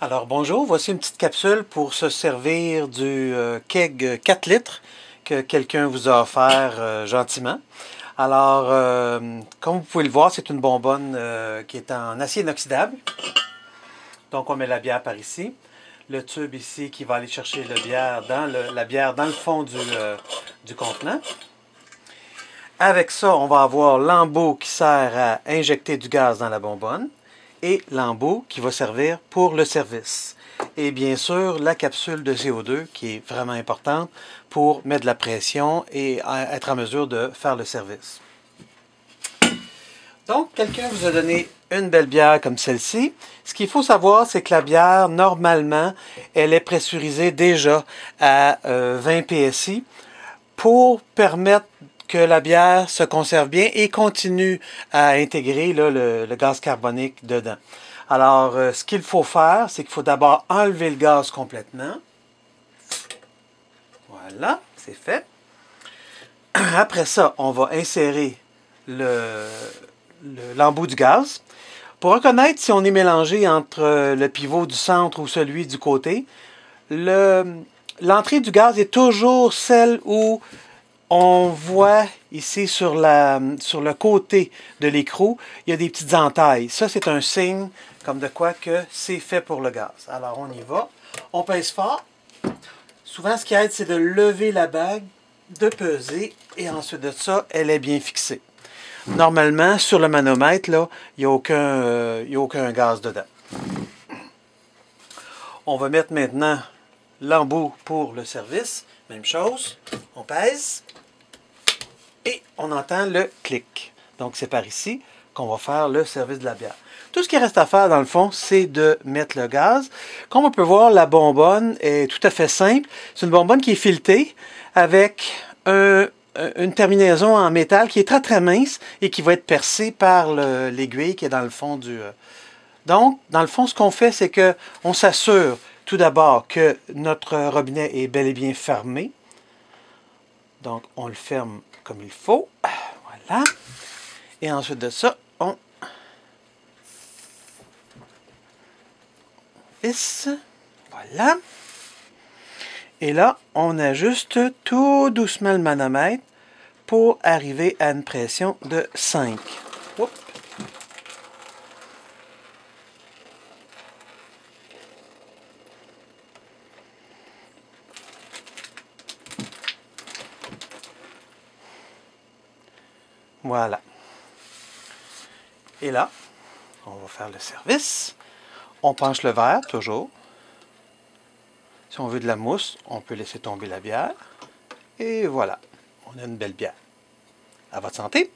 Alors bonjour, voici une petite capsule pour se servir du keg 4 litres que quelqu'un vous a offert gentiment. Alors, comme vous pouvez le voir, c'est une bonbonne qui est en acier inoxydable. Donc on met la bière par ici. Le tube ici qui va aller chercher la bière dans le fond du contenant. Avec ça, on va avoir l'embout qui sert à injecter du gaz dans la bonbonne et l'embout qui va servir pour le service. Et bien sûr, la capsule de CO2 qui est vraiment importante pour mettre de la pression et être en mesure de faire le service. Donc, quelqu'un vous a donné une belle bière comme celle-ci. Ce qu'il faut savoir, c'est que la bière, normalement, elle est pressurisée déjà à 20 PSI pour permettre que la bière se conserve bien et continue à intégrer là, le gaz carbonique dedans. Alors, ce qu'il faut faire, c'est qu'il faut d'abord enlever le gaz complètement. Voilà, c'est fait. Après ça, on va insérer l'embout du gaz. Pour reconnaître si on est mélangé entre le pivot du centre ou celui du côté, l'entrée du gaz est toujours celle où on voit ici sur le côté de l'écrou, il y a des petites entailles. Ça, c'est un signe comme de quoi que c'est fait pour le gaz. Alors, on y va. On pèse fort. Souvent, ce qui aide, c'est de lever la bague, de peser, et ensuite de ça, elle est bien fixée. Normalement, sur le manomètre, là, il n'y a aucun gaz dedans. On va mettre maintenant l'embout pour le service. Même chose. On pèse. Et on entend le clic. Donc, c'est par ici qu'on va faire le service de la bière. Tout ce qui reste à faire, dans le fond, c'est de mettre le gaz. Comme on peut voir, la bonbonne est tout à fait simple. C'est une bonbonne qui est filetée avec une terminaison en métal qui est très très mince et qui va être percée par l'aiguille qui est dans le fond du... Donc, dans le fond, ce qu'on fait, c'est qu'on s'assure tout d'abord que notre robinet est bel et bien fermé. Donc, on le ferme comme il faut. Voilà. Et ensuite de ça, on visse. Voilà. Et là, on ajuste tout doucement le manomètre pour arriver à une pression de 5. Oups. Voilà. Et là, on va faire le service. On penche le verre, toujours. Si on veut de la mousse, on peut laisser tomber la bière. Et voilà, on a une belle bière. À votre santé!